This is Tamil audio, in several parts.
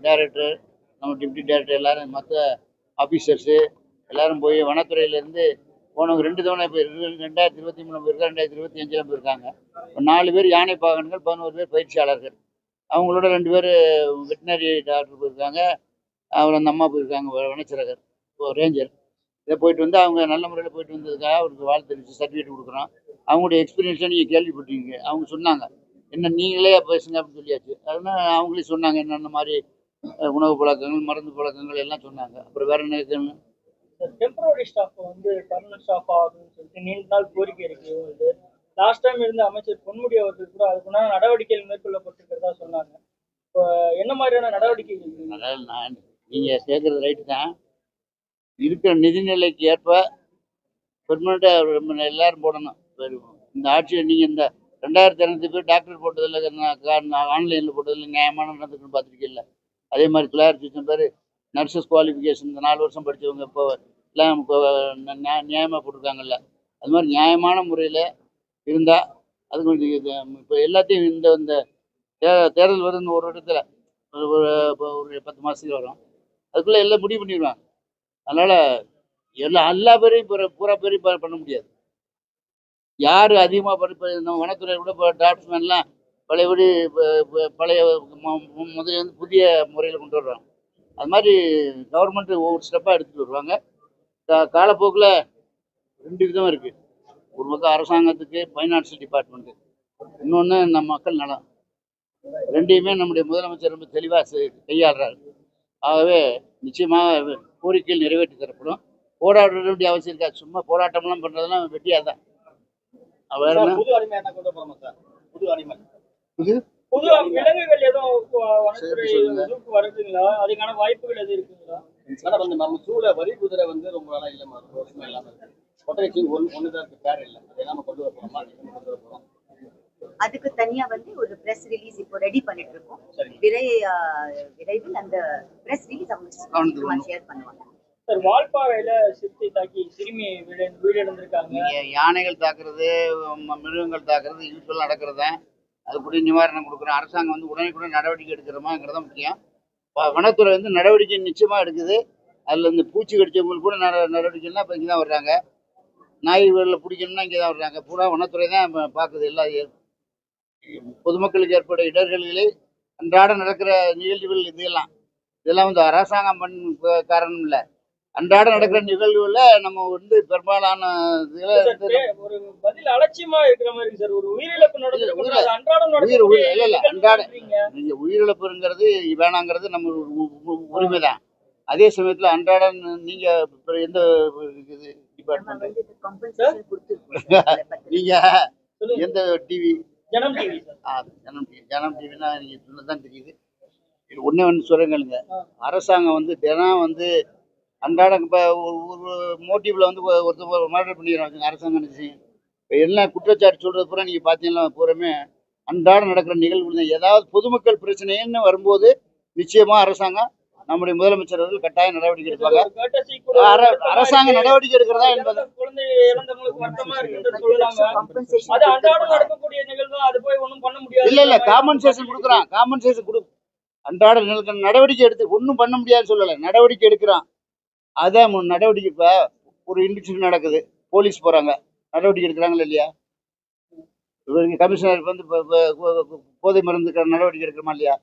டைரக்டர், நம்ம டிப்டி டைரக்டர் எல்லாரும் மற்ற ஆஃபீஸர்ஸு எல்லாரும் போய் வனத்துறையிலேருந்து போனவங்க 2 தவணை இப்போ 2023 போயிருக்காங்க, 2025 போயிருக்காங்க. இப்போ 4 பேர் யானை பாகன்கள், 11 பேர் பயிற்சியாளர்கள். அவங்களோட 2 பேர் வெட்டினரி டாக்டர் போயிருக்காங்க. அவர் அந்த அம்மா போயிருக்காங்க, வனச்சரகர், ரேஞ்சர். இதை போயிட்டு வந்து அவங்க நல்ல முறையில் போயிட்டு வந்ததுக்காக அவருக்கு வாழ்த்து தெரிவித்து சர்டிஃபிகேட் கொடுக்குறோம். அவங்களுடைய எக்ஸ்பீரியன்ஸை நீங்கள் கேள்விப்பட்டீங்க. அவங்க சொன்னாங்க, என்ன நீங்களே பேசுங்க அப்படின்னு சொல்லியாச்சு. அதனால் அவங்களே சொன்னாங்க என்னென்ன மாதிரி உணவு பழக்கங்கள், மருந்து பழக்கங்கள் எல்லாம் சொன்னாங்க. அப்புறம் வேற என்ன இருக்குன்னு டெம்பரரி ஸ்டாஃப் வந்து பர்மனன்ட் ஸ்டாஃப் ஆகுதுன்னு சொல்லிட்டு நீண்ட நாள் கோரிக்கை இருக்கு. லாஸ்ட் டைம் இருந்த அமைச்சர் பொன்முடி அவர்கள் கூட அதுக்குன்னா நடவடிக்கைகள் மேற்கொள்ளப்பட்டிருக்கிறதா சொன்னாங்க. இப்போ என்ன மாதிரியான நடவடிக்கைகள்? அதாவது நீங்கள் கேட்குறது ரைட்டு தான். இருக்கிற நிதிநிலைக்கு ஏற்ப பெர்மனெண்ட்டாக எல்லாரும் போடணும். இந்த ஆட்சியில் நீங்கள் இந்த 2200 பேர் டாக்டர் போட்டதில் ஆன்லைனில் போட்டதில் நியாயமான நடந்துக்குன்னு பார்த்துருக்கீங்கள. அதே மாதிரி 900 பேர் நர்சஸ் குவாலிஃபிகேஷன் இந்த 4 வருஷம் படித்தவங்க இப்போ எல்லாம் நியாயமாக போட்டிருக்காங்கல்ல. அது மாதிரி நியாயமான முறையில் இருந்தால் அது கொஞ்சம் இப்போ எல்லாத்தையும் இந்த தேர்தல் வருது ஒரு இடத்துல ஒரு 10 மாதத்துக்கு வரும். அதுக்குள்ளே எல்லாம் முடிவு பண்ணிடுவாங்க. அதனால் எல்லா பேரையும் பூரா பேரையும் பண்ண முடியாது. யார் அதிகமாக படிப்பு நம்ம வனத்துறை கூட இப்போ டிராஃப்ட்ஸ்மேன்லாம் பழையபடி பழைய முதல்ல வந்து புதிய முறையில் கொண்டு வர்றாங்க. அது மாதிரி கவர்மெண்ட்டு ஒவ்வொரு ஸ்டெப்பாக எடுத்துகிட்டு வருவாங்க. காலப்போக்கில் 2 விதம் இருக்குது. ஒரு பக்கம் அரசாங்கத்துக்கு ஃபைனான்சியல் டிபார்ட்மெண்ட்டு, இன்னொன்று நம்ம மக்கள் நலம். 2யுமே நம்முடைய முதலமைச்சர் ரொம்ப தெளிவாக கையாளுறாரு. ஆகவே நிச்சயமாக கோரிக்கைகள் நிறைவேற்றி தரப்படும். போராட வேண்டிய அவசியம் இருக்காது. சும்மா போராட்டம்லாம் பண்ணுறதுலாம் வெட்டியாக தான். புது விலங்குகள் எதுவும் வருதுங்களா? அதுக்கான வாய்ப்புகள் எதுவும் இருக்குங்களா? நம்ம சூழ வரி குதிரை வந்து ரொம்ப நாளா இல்லமா இல்லாம இருக்கு. கொட்டை ஒண்ணுதான் பேர் இல்லை. அதை நாம கொண்டு வரப்போம். அதுக்கு தனியா வந்து ஒரு பிரஸ் ரிலீஸ் இப்போ ரெடி பண்ணிட்டு இருக்கோம். விரைவில் அந்த பிரஸ் ரிலீஸ் அவங்க ஷேர் பண்ணுவாங்க. சார், வால்பாறையில சிறுத்தை தாக்கி சிறுமி வீடிருந்திருக்காங்க. யானைகள் தாக்குறது, மிருகங்கள் தாக்குறது யூஸ்வலாக நடக்கிறது தான். அதுக்குரிய நிவாரணம் கொடுக்குறோம். அரசாங்கம் வந்து உடனுக்குடன் நடவடிக்கை எடுக்கிறோமாங்கிறத முக்கியம். வனத்துறை வந்து நடவடிக்கை நிச்சயமாக எடுக்குது. அதில் இந்த பூச்சி கடிச்சவங்களுக்கு கூட நடவடிக்கைலாம் இப்போ இங்கே தான் வர்றாங்க. நாய்களில் பிடிக்கணும்னா இங்கே தான் வர்றாங்க. பூரா வனத்துறை தான் பார்க்குது. எல்லா பொதுமக்களுக்கு ஏற்பட இடர்களிலே அன்றாட நடக்கிற நிகழ்வுகள் இதெல்லாம் வந்து அரசாங்கம் காரணம் இல்லை. அன்றாட நடக்கிற நிகழ்வுல நம்ம வந்து பெரும்பாலான ஒரு பதில் அலட்சியமா இருக்கிற மாதிரி சார். ஒரு உயிரிழப்பு அன்றாட நீங்க உயிரிழப்புங்கிறது வேணாங்கிறது நம்ம உரிமைதான். அதே சமயத்துல அன்றாட நீங்க எந்த டிபார்ட்மெண்ட் நீங்க எந்த டிவி? ஜனம் டிவி. ஜனம் டிவினா நீங்க சொன்னதான் தெரியுது. ஒன்னே ஒன்று சொல்லுங்க, அரசாங்கம் வந்து தினம் வந்து அன்றாட இப்போ ஒரு மோட்டிவ்ல வந்து ஒருத்தர் மர்டர் பண்ணிடுறாங்க. அரசாங்கம் என்ன செய்யும்? இப்போ எல்லாம் குற்றச்சாட்டு சொல்றது பூரா நீங்கள் பார்த்தீங்கன்னா பூராமே அன்றாட நடக்கிற நிகழ்வு தான். ஏதாவது பொதுமக்கள் பிரச்சனைன்னு வரும்போது நிச்சயமா அரசாங்கம் நம்முடைய முதலமைச்சர் அவர்கள் கட்டாய நடவடிக்கை எடுப்பாங்க. அரசாங்க நடவடிக்கை எடுக்கிறதா என்பது இல்ல காம்பன்சேஷன் கொடுக்குறான். காம்பன்சேஷன் அன்றாட நடவடிக்கை எடுத்து ஒன்றும் பண்ண முடியாதுன்னு சொல்லலை, நடவடிக்கை எடுக்கிறான். அதான் நடவடிக்கை. இப்போ ஒரு இன்சிடென்ட் நடக்குது, போலீஸ் போகிறாங்க, நடவடிக்கை எடுக்கிறாங்களா இல்லையா? கமிஷனர் வந்து போதை மருந்து நடவடிக்கை எடுக்கிறோமா இல்லையா?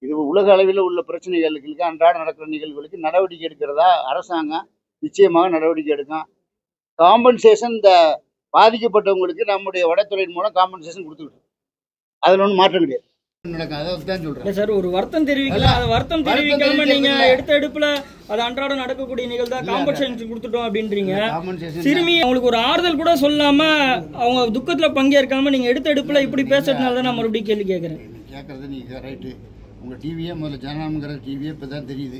இது உலக அளவில் உள்ள பிரச்சனைகளுக்கு அன்றாட நடக்கிற நிகழ்வுகளுக்கு நடவடிக்கை எடுக்கிறதா அரசாங்கம் நிச்சயமாக நடவடிக்கை எடுக்கும். காம்பன்சேஷன் இந்த பாதிக்கப்பட்டவங்களுக்கு நம்முடைய வனத்துறையின் மூலம் காம்பன்சேஷன் கொடுத்துக்கிட்டு அதில் ஒன்றும் மாற்றம் கிடையாது. சார், ஒரு வருத்தம் தெரிவிக்கலாம். வருத்தம் தெரிவிக்காம நீங்க எடுத்த எடுப்புல அது அன்றாட நடக்கக்கூடிய நிகழ்வு தான் காம்பன்சேஷன் கொடுத்துட்டோம் அப்படின்றீங்க. சிறுமி அவங்களுக்கு ஒரு ஆறுதல் கூட சொல்லாம அவங்க துக்கத்துல பங்கேற்காம நீங்க எடுத்த எடுப்புல இப்படி பேசுறதுனால தான் நான் மறுபடியும் கேள்வி கேட்கறேன். கேட்கறது நீங்க ரைட்டு. உங்க டிவியே முதல்ல ஜனநாயகங்கிற டிவியே இப்பதான் தெரியுது.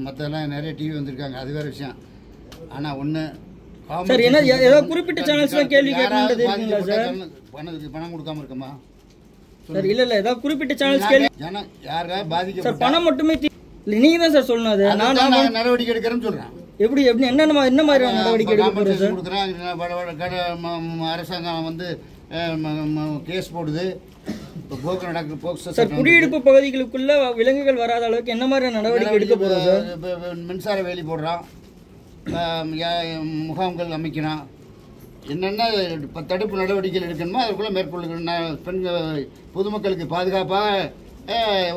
மற்றெல்லாம் நிறைய டிவி வந்திருக்காங்க, அது வேற விஷயம். ஆனா ஒண்ணு சார், என்ன ஏதோ குறிப்பிட்ட சேனல்ஸ்ல கேள்வி கேட்கறது இருக்குங்களா சார்? பணம் கொடுக்காம இருக்கமா சார்? இல்ல ஏதாவது குறிப்பிட்ட சேனல்ஸ் கேள்வி யாருக்காக பாதிக்க சார்? பணம் மட்டுமே நீங்க தான் சார் சொல்லணும். அது நான் நடவடிக்கை எடுக்கிறேன்னு சொல்றேன். எப்படி என்ன மாதிரி நடவடிக்கை எடுக்க அரசாங்கம் வந்து கேஸ் போடுது. இப்போ போக்கு நடக்குது போக்சோ சார். குடியிருப்பு பகுதிகளுக்குள்ள விலங்குகள் வராத அளவுக்கு என்ன மாதிரி நடவடிக்கை எடுக்க போறோம் சார்? மின்சார வேலி போடுறான், முகாம்கள் அமைக்கிறான், என்னென்ன தடுப்பு நடவடிக்கைகள் எடுக்கணுமோ அதுக்குள்ளே மேற்கொள்ளுங்க. பெண்கள் பொதுமக்களுக்கு பாதுகாப்பாக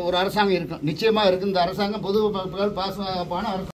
ஒரு அரசாங்கம் இருக்கும், நிச்சயமாக இருக்குது. இந்த அரசாங்கம் பொதுமக்கள் பாதுகாப்பான அரசாங்கம்.